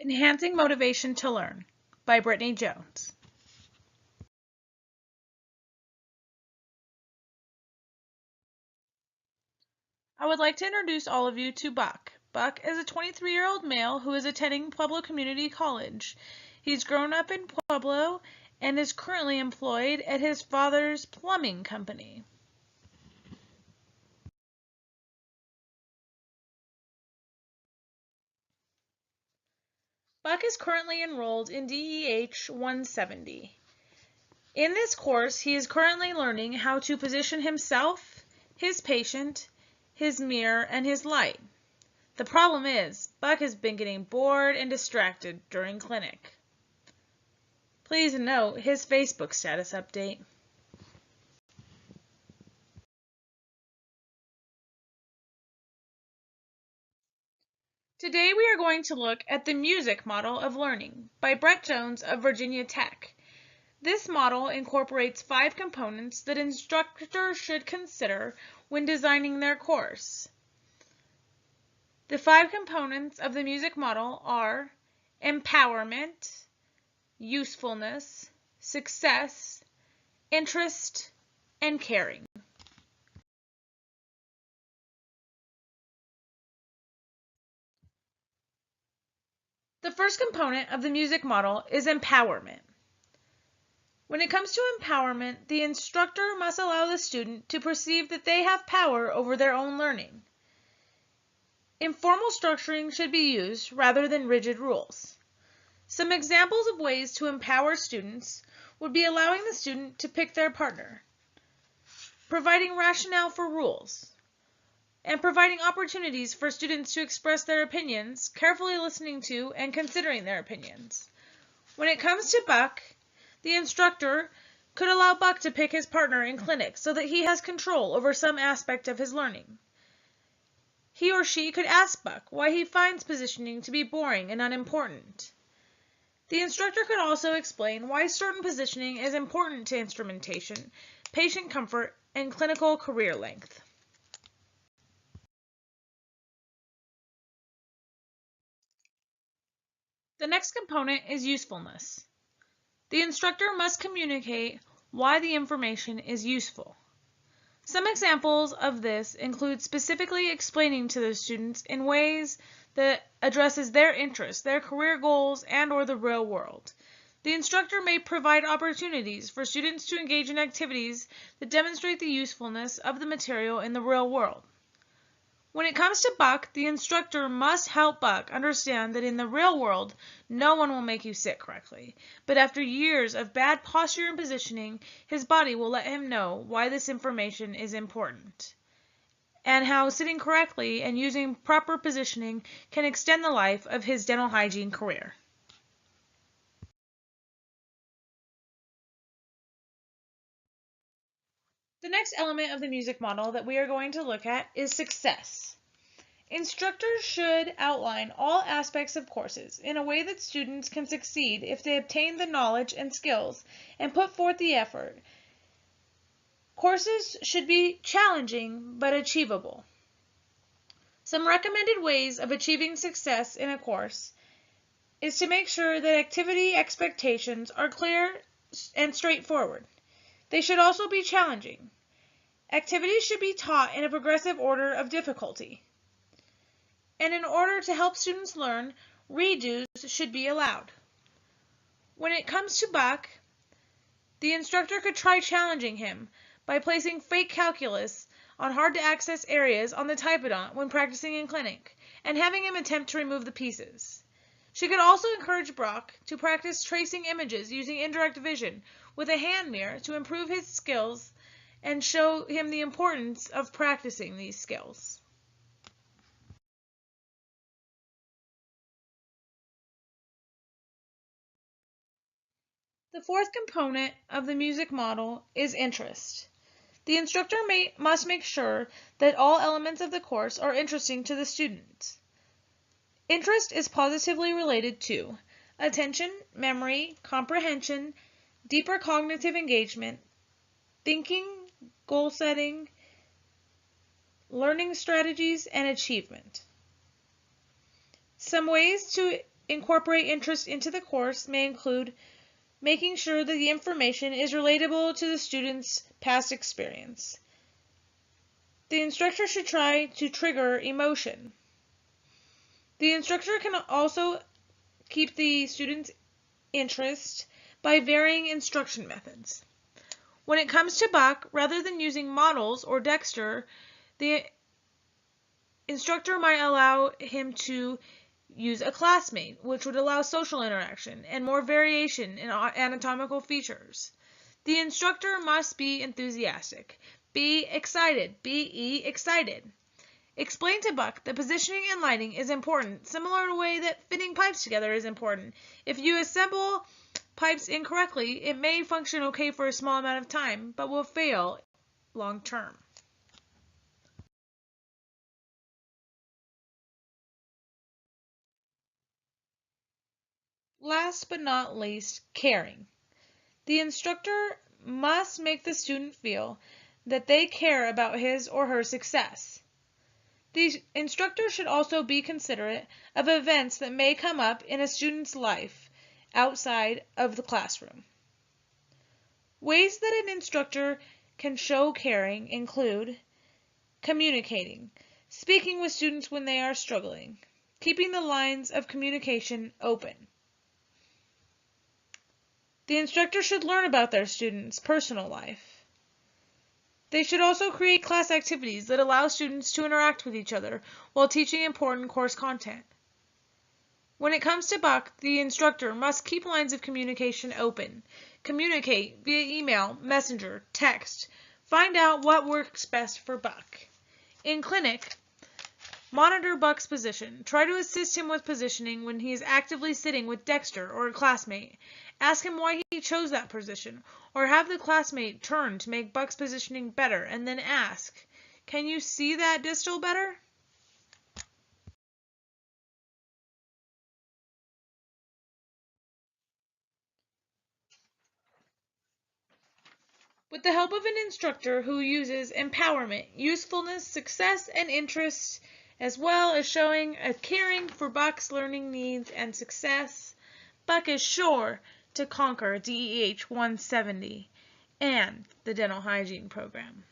Enhancing Motivation to Learn by Brittany Jones. I would like to introduce all of you to Buck. Buck is a 23-year-old male who is attending Pueblo Community College. He's grown up in Pueblo and is currently employed at his father's plumbing company. Buck is currently enrolled in DEH 170. In this course, he is currently learning how to position himself, his patient, his mirror, and his light. The problem is, Buck has been getting bored and distracted during clinic. Please note his Facebook status update. Today we are going to look at the music model of learning by Brett Jones of Virginia Tech. This model incorporates 5 components that instructors should consider when designing their course. The 5 components of the music model are empowerment, usefulness, success, interest, and caring. The first component of the music model is empowerment. When it comes to empowerment, the instructor must allow the student to perceive that they have power over their own learning. Informal structuring should be used rather than rigid rules. Some examples of ways to empower students would be allowing the student to pick their partner, providing rationale for rules, and providing opportunities for students to express their opinions, carefully listening to and considering their opinions. When it comes to Buck, the instructor could allow Buck to pick his partner in clinic so that he has control over some aspect of his learning. He or she could ask Buck why he finds positioning to be boring and unimportant. The instructor could also explain why certain positioning is important to instrumentation, patient comfort, and clinical career length. The next component is usefulness. The instructor must communicate why the information is useful. Some examples of this include specifically explaining to the students in ways that addresses their interests, their career goals, and/or the real world. The instructor may provide opportunities for students to engage in activities that demonstrate the usefulness of the material in the real world. When it comes to Buck, the instructor must help Buck understand that in the real world, no one will make you sit correctly. But after years of bad posture and positioning, his body will let him know why this information is important, and how sitting correctly and using proper positioning can extend the life of his dental hygiene career. The next element of the music model that we are going to look at is success. Instructors should outline all aspects of courses in a way that students can succeed if they obtain the knowledge and skills and put forth the effort. Courses should be challenging but achievable. Some recommended ways of achieving success in a course is to make sure that activity expectations are clear and straightforward. They should also be challenging. Activities should be taught in a progressive order of difficulty. And in order to help students learn, redos should be allowed. When it comes to Buck, the instructor could try challenging him by placing fake calculus on hard-to-access areas on the typodont when practicing in clinic, and having him attempt to remove the pieces. She could also encourage Buck to practice tracing images using indirect vision with a hand mirror to improve his skills and show him the importance of practicing these skills. The fourth component of the music model is interest. The instructor must make sure that all elements of the course are interesting to the students. Interest is positively related to attention, memory, comprehension, deeper cognitive engagement, thinking, goal setting, learning strategies, and achievement. Some ways to incorporate interest into the course may include making sure that the information is relatable to the student's past experience. The instructor should try to trigger emotion. The instructor can also keep the student's interest by varying instruction methods. When it comes to Buck, rather than using models or Dexter, the instructor might allow him to use a classmate, which would allow social interaction and more variation in anatomical features. The instructor must be enthusiastic. Be excited. Be excited. Explain to Buck that positioning and lighting is important, similar to the way that fitting pipes together is important. If you assemble pipes incorrectly, it may function okay for a small amount of time, but will fail long term. Last but not least, caring. The instructor must make the student feel that they care about his or her success. The instructor should also be considerate of events that may come up in a student's life outside of the classroom. Ways that an instructor can show caring include communicating, speaking with students when they are struggling, keeping the lines of communication open. The instructor should learn about their students' personal life. They should also create class activities that allow students to interact with each other while teaching important course content. When it comes to Buck, the instructor must keep lines of communication open. Communicate via email, messenger, text. Find out what works best for Buck. In clinic, monitor Buck's position. Try to assist him with positioning when he is actively sitting with Dexter or a classmate. Ask him why he chose that position, or have the classmate turn to make Buck's positioning better, and then ask, "Can you see that distal better?" With the help of an instructor who uses empowerment, usefulness, success, and interest, as well as showing a caring for Buck's learning needs and success, Buck is sure to conquer DEH 170 and the dental hygiene program.